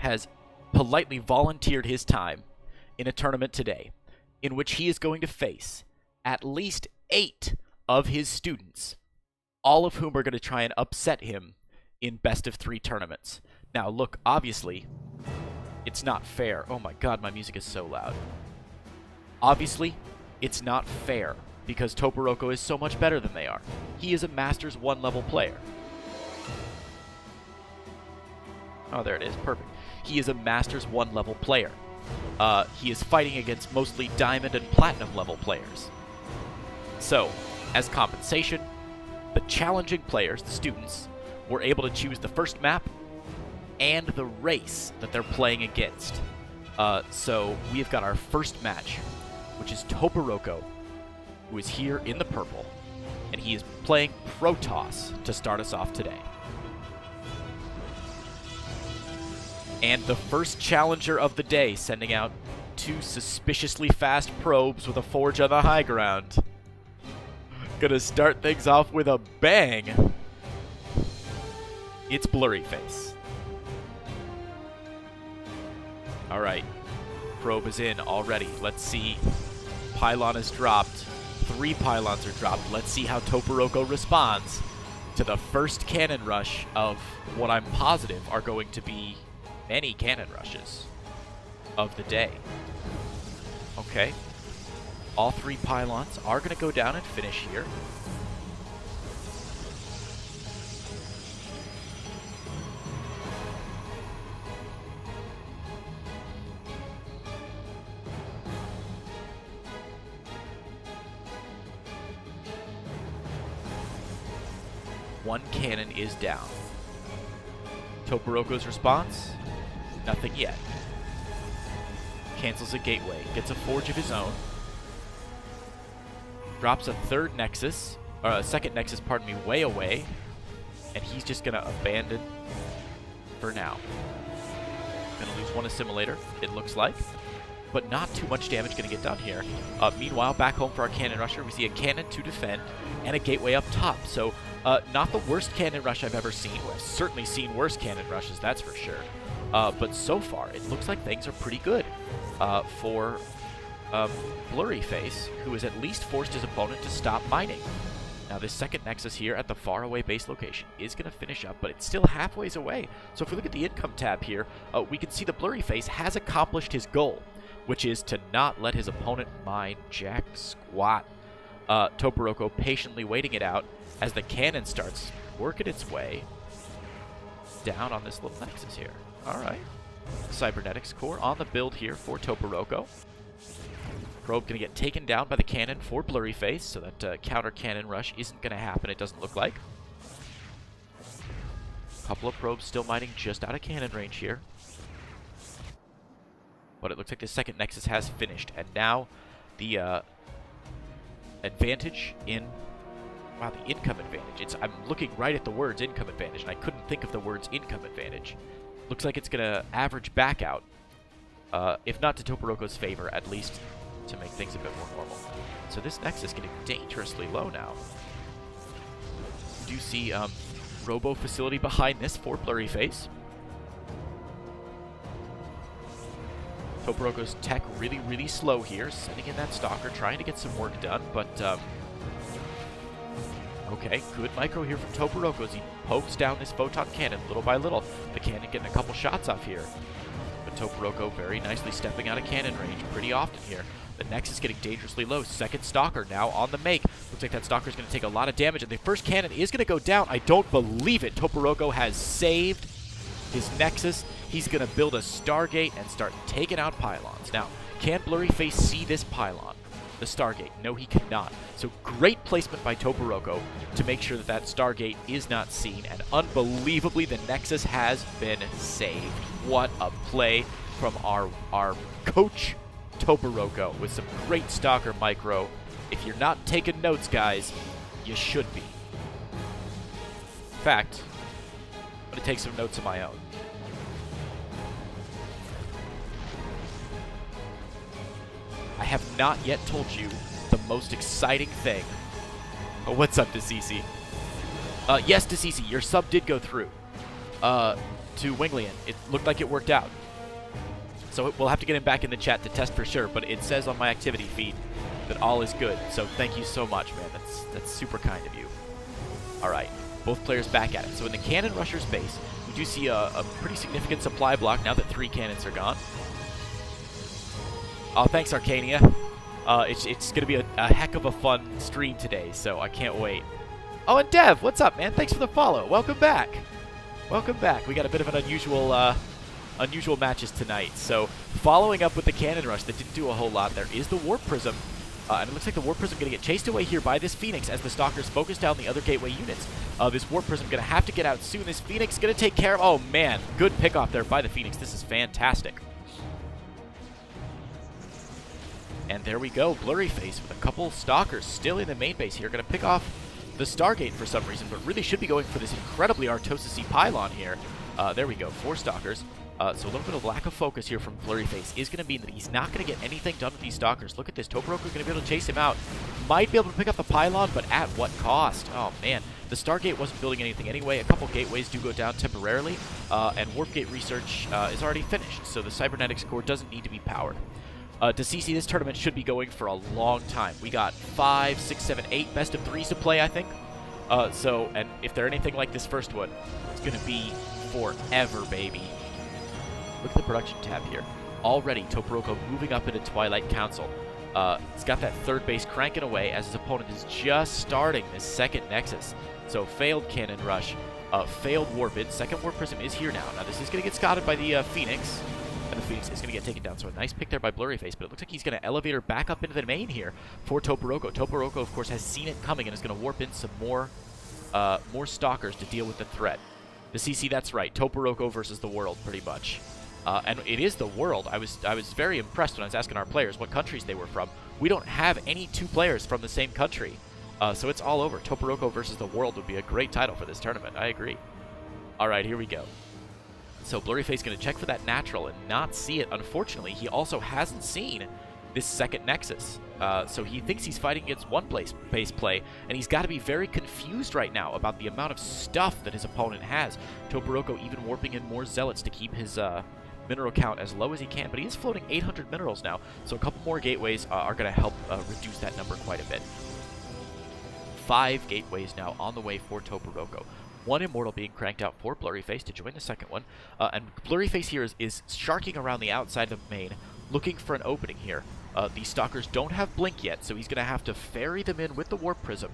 has politely volunteered his time in a tournament today in which he is going to face at least 8 of his students, all of whom are going to try and upset him in best-of-3 tournaments. Now, look, obviously, it's not fair. Oh my god, my music is so loud. Obviously, it's not fair because Toperoco is so much better than they are. He is a Masters 1 level player. Oh, there it is. Perfect. He is a Masters 1 level player. He is fighting against mostly Diamond and Platinum level players. So, as compensation, the challenging players, the students, were able to choose the first map and the race that they're playing against. So, we have got our first match, which is Toperoco, who is here in the purple, and he is playing Protoss to start us off today. And the first challenger of the day, sending out 2 suspiciously fast probes with a forge on the high ground. Gonna start things off with a bang. It's Blurryface. Alright. Probe is in already. Let's see. Pylon is dropped. 3 pylons are dropped. Let's see how Toperoco responds to the first cannon rush of what I'm positive are going to be many cannon rushes of the day. Okay. All 3 pylons are going to go down and finish here. One cannon is down. Toperoco's response? Nothing yet. Cancels a gateway. Gets a forge of his own. Drops a third nexus, or a second nexus, pardon me, way away. And he's just going to abandon for now. Going to lose 1 assimilator, it looks like. But not too much damage going to get done here. Meanwhile, back home for our cannon rusher, we see a cannon to defend and a gateway up top. So, not the worst cannon rush I've ever seen. I've certainly seen worse cannon rushes, that's for sure. But so far, it looks like things are pretty good for Blurryface, who has at least forced his opponent to stop mining. Now, this second nexus here at the faraway base location is going to finish up, but it's still halfway away. So if we look at the income tab here, we can see the Blurryface has accomplished his goal, which is to not let his opponent mine jack squat. Toperoco patiently waiting it out as the cannon starts working its way down on this little nexus here. Alright. Cybernetics core on the build here for Toperoco. Probe going to get taken down by the cannon for Blurryface, so that counter cannon rush isn't going to happen, it doesn't look like. Couple of probes still mining just out of cannon range here. But it looks like the second nexus has finished, and now the advantage in... Wow, the income advantage. I'm looking right at the words income advantage, and I couldn't think of the words income advantage. Looks like it's going to average back out. If not to Toperoco's favor, at least to make things a bit more normal. So this nexus getting dangerously low now. We do see Robo facility behind this for Blurryface. Toperoco's tech really, really slow here, sending in that Stalker, trying to get some work done, but okay, good micro here from Toperoco as he pokes down this photon cannon little by little. The cannon getting a couple shots off here. But Toperoco very nicely stepping out of cannon range pretty often here. The Nexus getting dangerously low. Second Stalker now on the make. Looks like that Stalker is going to take a lot of damage, and the first cannon is going to go down. I don't believe it. Toperoco has saved his Nexus. He's going to build a Stargate and start taking out pylons. Now, can Blurryface see this pylon? The Stargate? No, he cannot. So great placement by Toperoco to make sure that that Stargate is not seen, and unbelievably the Nexus has been saved. What a play from our coach Toperoco with some great Stalker micro. If you're not taking notes, guys, you should be. In fact, I'm going to take some notes of my own. I have not yet told you the most exciting thing. Oh, what's up, DeCeCe? Yes, DeCeCe, your sub did go through. to Winglian. It looked like it worked out. So we'll have to get him back in the chat to test for sure, but it says on my activity feed that all is good. So thank you so much, man. That's super kind of you. All right, both players back at it. So in the Cannon Rusher's base, we do see a pretty significant supply block now that 3 cannons are gone. Oh, thanks, Arcania. It's going to be a heck of a fun stream today, so I can't wait. Oh, and Dev, what's up, man? Thanks for the follow. Welcome back. Welcome back. We got a bit of an unusual matches tonight. So following up with the Cannon Rush that didn't do a whole lot, there is the Warp Prism. And it looks like the Warp Prism going to get chased away here by this Phoenix as the Stalkers focus down the other gateway units. This Warp Prism going to have to get out soon. This Phoenix going to take care of... Oh, man. Good pick-off there by the Phoenix. This is fantastic. And there we go. Blurryface with a couple Stalkers still in the main base here. Going to pick off the Stargate for some reason, but really should be going for this incredibly Artosis-y pylon here. There we go. 4 Stalkers. So a little bit of lack of focus here from Blurryface is going to mean that he's not going to get anything done with these Stalkers. Look at this. Toperoco is going to be able to chase him out. Might be able to pick up the pylon, but at what cost? Oh, man. The Stargate wasn't building anything anyway. A couple gateways do go down temporarily, and Warp Gate research is already finished, so the Cybernetics core doesn't need to be powered. To CC, this tournament should be going for a long time. We got 5, 6, 7, 8 best of 3s to play, I think. And if they're anything like this first one, it's going to be forever, baby. Look at the production tab here. Already, Toperoco moving up into Twilight Council. He's got that third base cranking away as his opponent is just starting this second Nexus. So failed Cannon Rush, failed Warp In. Second Warp Prism is here now. Now this is going to get scouted by the Phoenix. And the Phoenix is going to get taken down. So a nice pick there by Blurryface, but it looks like he's going to elevate her back up into the main here for Toperoco. Toperoco, of course, has seen it coming and is going to warp in some more Stalkers to deal with the threat. The CC, that's right. Toperoco versus the world, pretty much. And it is the world. I was very impressed when I was asking our players what countries they were from. We don't have any 2 players from the same country. So it's all over. Toperoco versus the world would be a great title for this tournament. I agree. All right, here we go. So Blurryface going to check for that natural and not see it. Unfortunately, he also hasn't seen this second Nexus. So he thinks he's fighting against one base play, and he's got to be very confused right now about the amount of stuff that his opponent has. Toperoco even warping in more Zealots to keep his mineral count as low as he can, but he is floating 800 minerals now, so a couple more gateways are going to help reduce that number quite a bit. 5 gateways now on the way for Toperoco. 1 Immortal being cranked out for Blurryface to join the second one. And Blurryface here is sharking around the outside of the main, looking for an opening here. These Stalkers don't have Blink yet, so he's going to have to ferry them in with the Warp Prism.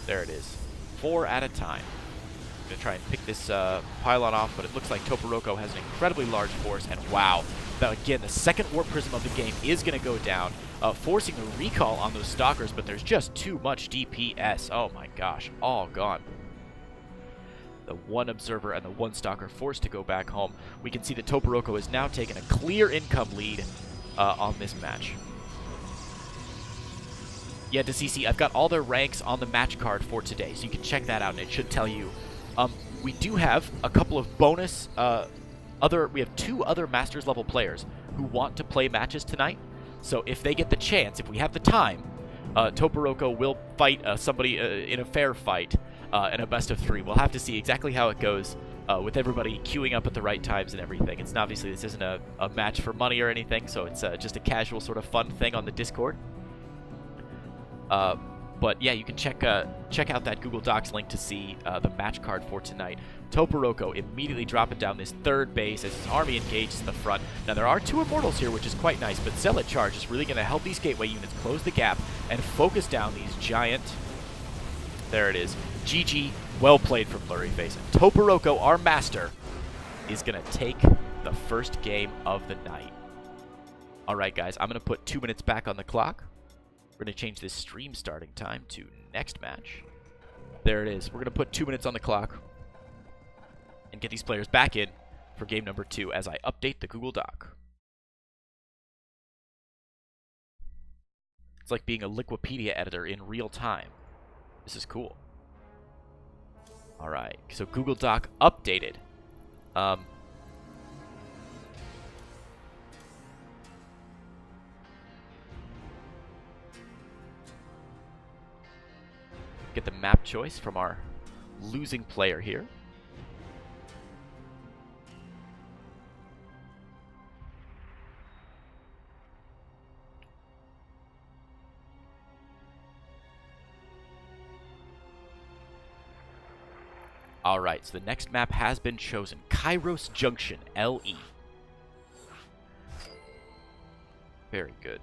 There it is. 4 at a time. I'm going to try and pick this pylon off, but it looks like Toperoco has an incredibly large force, and wow. Now again, the second Warp Prism of the game is going to go down, forcing the recall on those Stalkers, but there's just too much DPS. Oh my gosh, all gone. The 1 Observer and the 1 Stalker forced to go back home. We can see that Toperoco has now taken a clear income lead on this match. Yeah, DeCC, I've got all their ranks on the match card for today, so you can check that out, and it should tell you. We do have a couple of bonus, we have 2 other Masters level players who want to play matches tonight. So if they get the chance, if we have the time, Toperoco will fight somebody in a fair fight in a best of 3. We'll have to see exactly how it goes with everybody queuing up at the right times and everything. It's obviously this isn't a match for money or anything, so it's just a casual sort of fun thing on the Discord. But yeah, you can check out that Google Docs link to see the match card for tonight. Toperoco immediately dropping down this third base as his army engages in the front. Now there are 2 Immortals here, which is quite nice, but Zealot Charge is really going to help these gateway units close the gap and focus down these giant... There it is. GG, well played from Blurryface. And Toperoco, our master, is going to take the first game of the night. Alright guys, I'm going to put 2 minutes back on the clock. We're going to change this stream starting time to next match. There it is. We're going to put 2 minutes on the clock and get these players back in for game number 2 as I update the Google Doc. It's like being a Liquipedia editor in real time. This is cool. Alright, so Google Doc updated. Get the map choice from our losing player here. Alright, so the next map has been chosen. Kairos Junction, LE. Very good.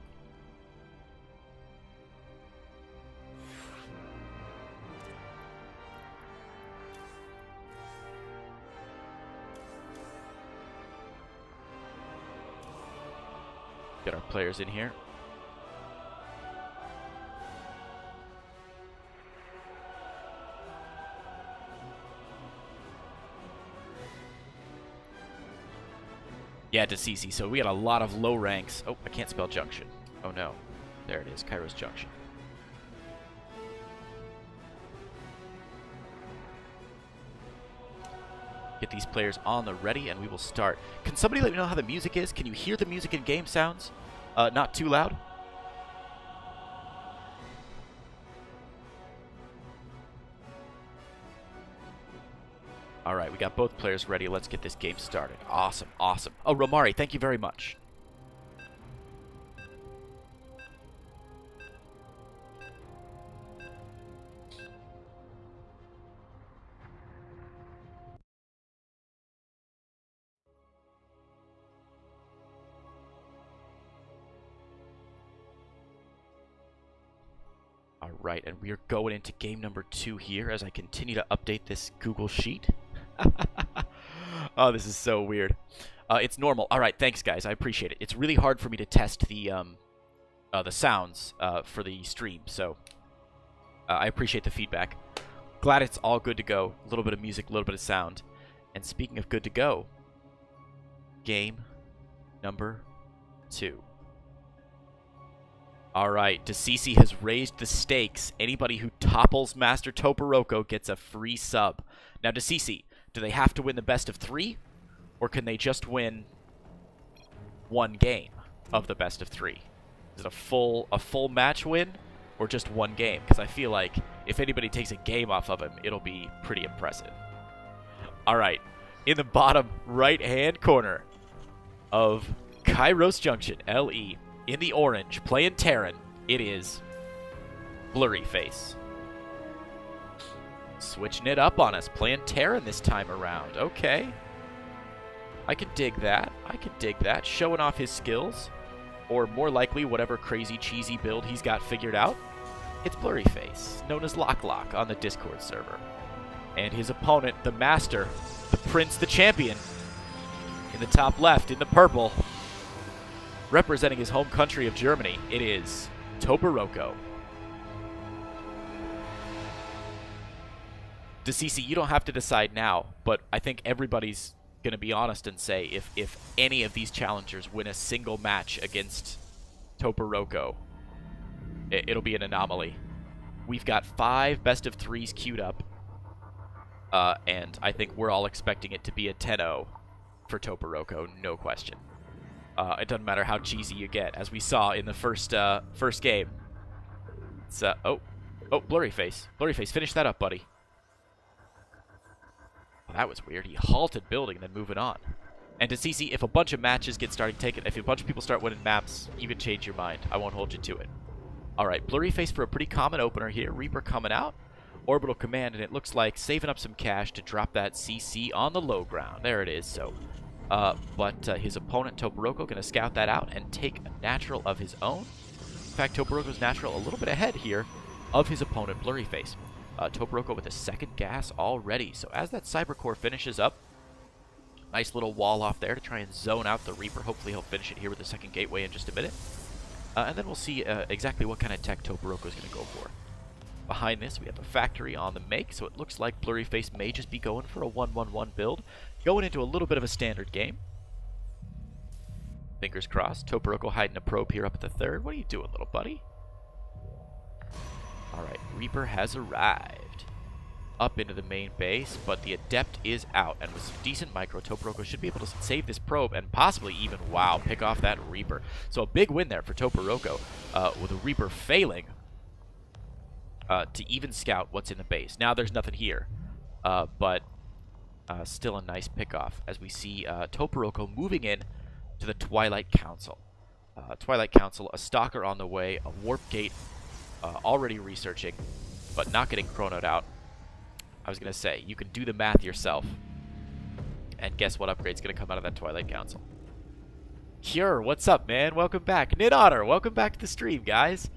Get our players in here. Yeah, Decisi. So we got a lot of low ranks. Oh, I can't spell junction. Oh no. There it is, Kairos Junction. Get these players on the ready and we will start. Can somebody let me know how the music is? Can you hear the music in game sounds? Not too loud? All right, we got both players ready. Let's get this game started. Awesome, awesome. Oh, Romari, thank you very much. All right, and we are going into game number 2 here as I continue to update this Google Sheet. Oh, this is so weird. It's normal. All right, thanks, guys. I appreciate it. It's really hard for me to test the sounds for the stream, so I appreciate the feedback. Glad it's all good to go. A little bit of music, a little bit of sound. And speaking of good to go, game number 2. All right, Decisi has raised the stakes. Anybody who topples Master Toperoco gets a free sub. Now, Decisi, do they have to win the best of 3? Or can they just win 1 game of the best of 3? Is it a full match win or just 1 game? Because I feel like if anybody takes a game off of him, it'll be pretty impressive. All right, in the bottom right-hand corner of Kairos Junction, LE, in the orange, playing Terran, it is Blurryface. Switching it up on us, playing Terran this time around. Okay. I can dig that. I can dig that. Showing off his skills. Or more likely, whatever crazy cheesy build he's got figured out. It's Blurryface, known as Lock on the Discord server. And his opponent, the Master, the Prince, the Champion, in the top left, in the purple, representing his home country of Germany, it is Toperoco. Decisi, you don't have to decide now, but I think everybody's going to be honest and say if any of these challengers win a single match against Toperoco, it'll be an anomaly. We've got 5 best of 3s queued up, and I think we're all expecting it to be a 10-0 for Toperoco, no question. It doesn't matter how cheesy you get, as we saw in the first game. It's oh, Blurryface. Blurryface, finish that up, buddy. Well, that was weird. He halted building and then moving on. And Decisi, if a bunch of matches get taken, if a bunch of people start winning maps, you can change your mind. I won't hold you to it. All right, Blurryface for a pretty common opener here. Reaper coming out. Orbital command, and it looks like saving up some cash to drop that CC on the low ground. There it is. So. But his opponent, Toperoco, going to scout that out and take a natural of his own. In fact, Toperoco's natural a little bit ahead here of his opponent, Blurryface. Toperoco with a second gas already. So as that Cybercore finishes up, nice little wall off there to try and zone out the Reaper. Hopefully he'll finish it here with the second gateway in just a minute. And then we'll see exactly what kind of tech Toperoco's going to go for. Behind this, we have a factory on the make, so it looks like Blurryface may just be going for a 1-1-1 build, going into a little bit of a standard game. Fingers crossed. Toperoco hiding a probe here up at the 3rd. What are you doing, little buddy? All right, Reaper has arrived up into the main base, but the Adept is out, and with some decent micro, Toperoco should be able to save this probe and possibly even, wow, pick off that Reaper. So a big win there for Toperoco, with a Reaper failing to even scout what's in the base. Now there's nothing here. but still a nice pickoff as we see Toperoco moving in to the Twilight Council. Twilight Council, a Stalker on the way, a Warp Gate already researching, but not getting chronoed out. I was going to say, you can do the math yourself. And guess what upgrade's going to come out of that Twilight Council? Cure, what's up, man? Welcome back. Nid Otter, welcome back to the stream, guys.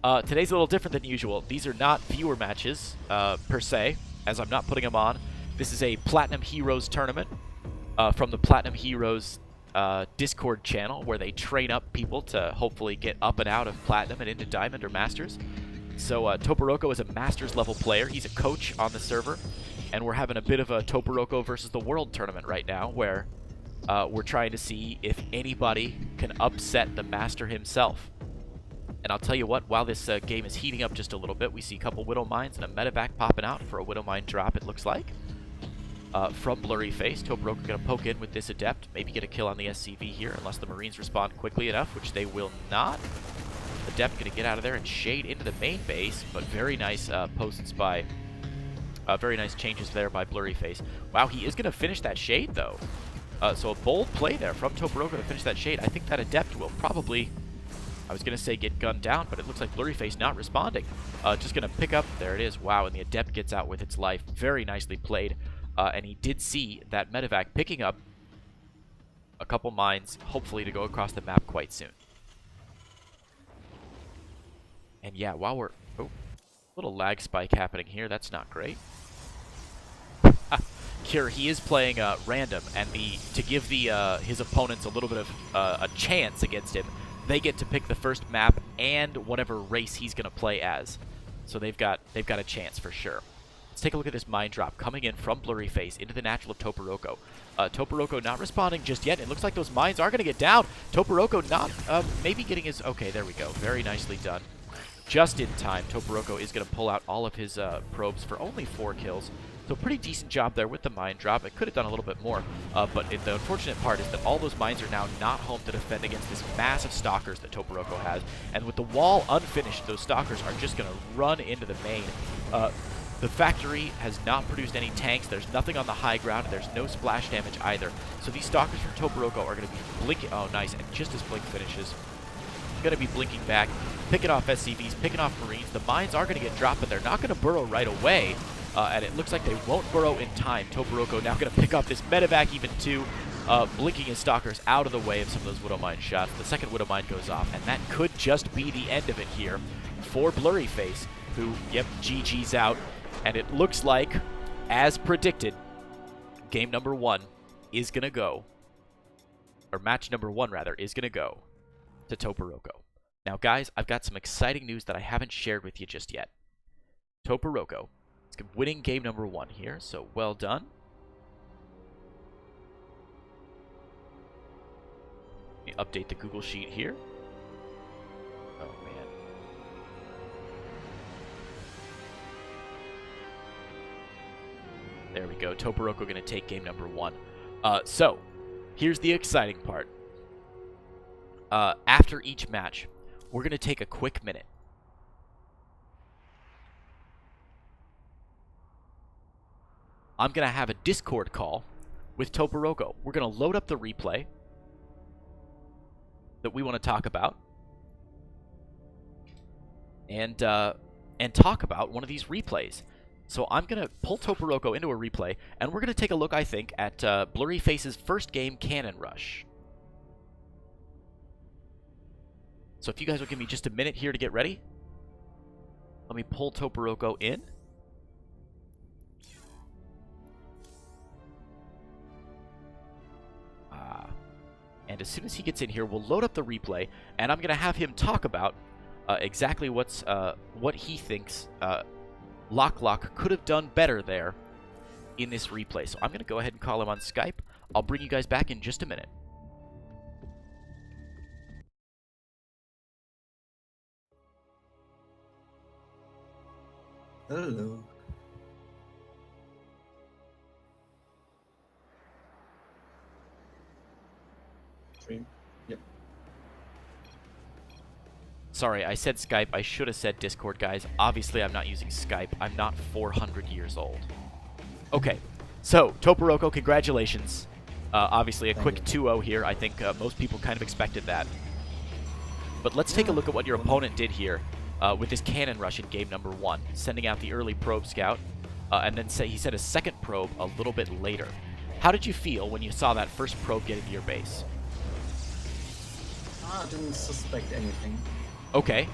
Today's a little different than usual. These are not viewer matches, per se, as I'm not putting them on. This is a Platinum Heroes tournament from the Platinum Heroes Discord channel, where they train up people to hopefully get up and out of Platinum and into Diamond or Masters. So Toperoco is a Masters level player. He's a coach on the server, and we're having a bit of a Toperoco versus the World tournament right now, where we're trying to see if anybody can upset the Master himself. And I'll tell you what, while this game is heating up just a little bit, we see a couple Widow Mines and a Medevac popping out for a Widow Mine drop, it looks like. From Blurryface, Toperoco going to poke in with this Adept, maybe get a kill on the SCV here, unless the Marines respond quickly enough, which they will not. Adept going to get out of there and shade into the main base, but very nice posts by... very nice changes there by Blurryface. Wow, he is going to finish that shade, though. So a bold play there from Toperoco to finish that shade. I think that Adept will probably... I was going to say get gunned down, but it looks like Blurryface not responding. Just going to pick up... There it is. Wow, and the Adept gets out with its life. Very nicely played. And he did see that Medevac picking up a couple mines, hopefully to go across the map quite soon. And yeah, while we're... Oh, little lag spike happening here. That's not great. Cure, he is playing random, and to give his opponents a little bit of a chance against him, they get to pick the first map and whatever race he's going to play as. So they've got a chance for sure. Let's take a look at this mine drop coming in from Blurryface into the natural of Toperoco. Toperoco not responding just yet. It looks like those mines are going to get down. Toperoco not maybe getting his... Okay, there we go. Very nicely done. Just in time. Toperoco is going to pull out all of his probes for only 4 kills. So pretty decent job there with the mine drop. It could have done a little bit more, but the unfortunate part is that all those mines are now not home to defend against this massive Stalkers that Toperoco has. And with the wall unfinished, those Stalkers are just going to run into the main. The factory has not produced any tanks. There's nothing on the high ground, and there's no splash damage either. So these Stalkers from Toperoco are going to be blinking. Oh, nice. And just as Blink finishes, going to be blinking back, picking off SCVs, picking off Marines. The mines are going to get dropped, but they're not going to burrow right away. And it looks like they won't burrow in time. Toperoco now going to pick up this Medevac even too, blinking his Stalkers out of the way of some of those Widow Mine shots. The second Widow Mine goes off, and that could just be the end of it here for Blurryface, who, yep, GG's out. And it looks like, as predicted, game number 1 is going to go, or match number 1, rather, is going to go to Toperoco. Now, guys, I've got some exciting news that I haven't shared with you just yet. Toperoco is winning game number 1 here, so well done. Let me update the Google Sheet here. Oh, man. There we go. Toperoco going to take game number 1. So, here's the exciting part. After each match, we're going to take a quick minute. I'm going to have a Discord call with Toperoco. We're going to load up the replay that we want to talk about. And talk about one of these replays. So I'm going to pull Toperoco into a replay, and we're going to take a look, I think, at Blurryface's first game Cannon Rush. So if you guys will give me just a minute here to get ready. Let me pull Toperoco in. And as soon as he gets in here, we'll load up the replay, and I'm going to have him talk about exactly what he thinks Lock could have done better there in this replay. So I'm going to go ahead and call him on Skype. I'll bring you guys back in just a minute. Hello. Stream? Yep. Sorry, I said Skype. I should have said Discord, guys. Obviously, I'm not using Skype. I'm not 400 years old. Okay, so Toperoco, congratulations. Obviously, a Thank quick you. 2-0 here. I think most people kind of expected that. But let's take a look at what your opponent did here with his cannon rush in game number 1, sending out the early probe scout, and then he sent a second probe a little bit later. How did you feel when you saw that first probe get into your base? I didn't suspect anything. Okay.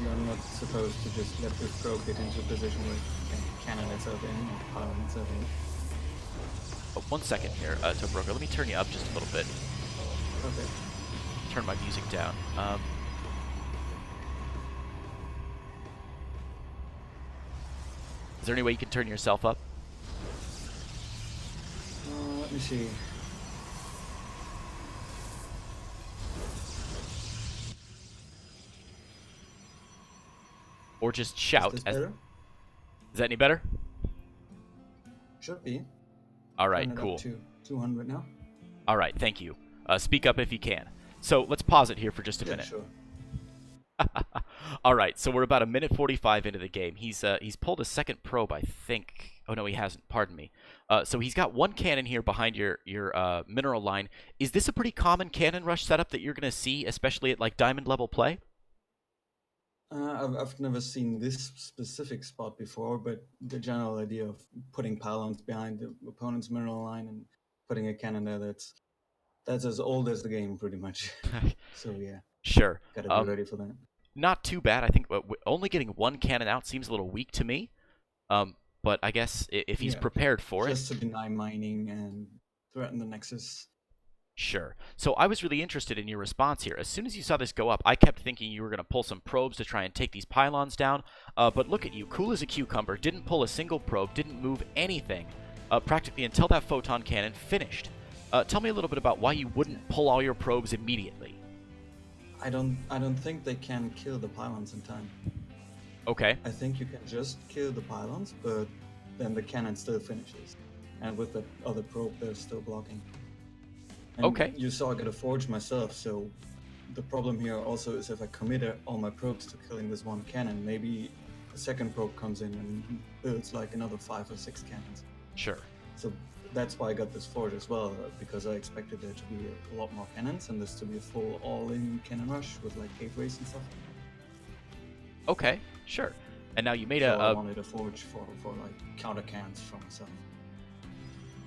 You're not supposed to just let this probe get into a position where it can cannon itself in or pile itself in. Oh, 1 second here, Toperoco. Let me turn you up just a little bit. Okay. Turn my music down. Is there any way you can turn yourself up? Let me see. Or just shout. Is this better? Is that any better? Should be. All right, Turn it cool. Up to 200 now. All right, thank you. Speak up if you can. So let's pause it here for just a minute. Sure. All right, so we're about a minute 45 into the game. He's pulled a second probe, I think. Oh no, he hasn't. Pardon me. So he's got one cannon here behind your mineral line. Is this a pretty common cannon rush setup that you're going to see, especially at like diamond level play? I've never seen this specific spot before, but the general idea of putting pylons behind the opponent's mineral line and putting a cannon there, that's as old as the game, pretty much. So yeah, Sure. gotta be ready for that. Not too bad. I think only getting one cannon out seems a little weak to me. But I guess if he's prepared for it. Just to deny mining and threaten the Nexus. Sure. So I was really interested in your response here. As soon as you saw this go up, I kept thinking you were going to pull some probes to try and take these pylons down. But look at you, cool as a cucumber, didn't pull a single probe, didn't move anything, practically until that photon cannon finished. Tell me a little bit about why you wouldn't pull all your probes immediately. I don't think they can kill the pylons in time. Okay. I think you can just kill the pylons, but then the cannon still finishes. And with the other probe, they're still blocking. And okay. You saw I got a forge myself, so the problem here also is if I commit all my probes to killing this one cannon, maybe a second probe comes in and builds like another 5 or 6 cannons. Sure. So that's why I got this forge as well, because I expected there to be a lot more cannons and this to be a full all-in cannon rush with like gateways and stuff. Okay, sure. And now you made I wanted a forge for like counter cannons for myself.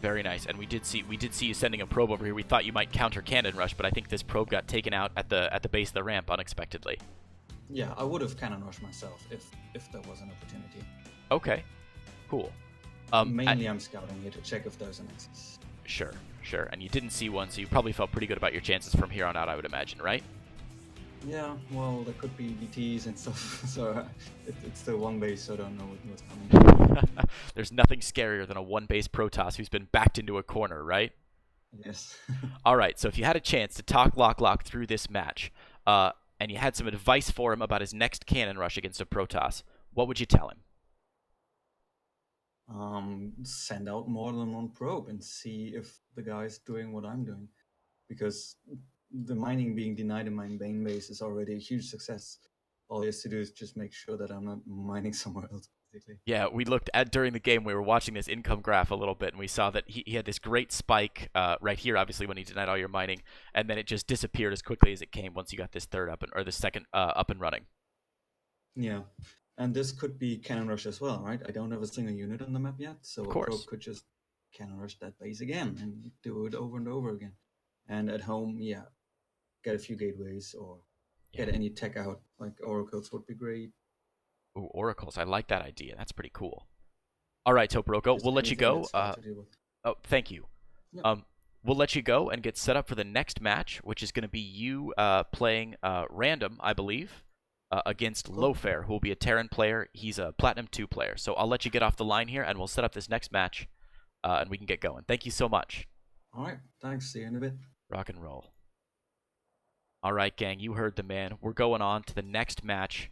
Very nice. And we did see you sending a probe over here. We thought you might counter cannon rush, but I think this probe got taken out at the base of the ramp unexpectedly. Yeah, I would have cannon rushed myself if there was an opportunity. Okay, cool. Mainly I'm scouting here to check if there's an Nexus. Sure. And you didn't see one, so you probably felt pretty good about your chances from here on out, I would imagine, right? Yeah, well, there could be DTs and stuff, so it's still one base, so I don't know what's coming. There's nothing scarier than a one-base Protoss who's been backed into a corner, right? Yes. All right, so if you had a chance to talk Lock through this match, and you had some advice for him about his next cannon rush against a Protoss, what would you tell him? Send out more than one probe and see if the guy's doing what I'm doing, because the mining being denied in my main base is already a huge success. All he has to do is just make sure that I'm not mining somewhere else, basically. Yeah, we looked at during the game, we were watching this income graph a little bit, and we saw that he had this great spike right here, obviously, when he denied all your mining, and then it just disappeared as quickly as it came once you got this the second up and running. Yeah, and this could be cannon rush as well, right? I don't have a single unit on the map yet, so a probe could just cannon rush that base again and do it over and over again. And at home, yeah, get a few gateways or get any tech out, like oracles would be great. Ooh, oracles, I like that idea. That's pretty cool. All right, Toperoco, we'll let you go. Oh, thank you. Yep. We'll let you go and get set up for the next match, which is going to be you playing random, I believe, against Lowfair, who will be a Terran player. He's a Platinum 2 player. So I'll let you get off the line here, and we'll set up this next match, and we can get going. Thank you so much. All right, thanks. See you in a bit. Rock and roll. All right, gang, you heard the man. We're going on to the next match.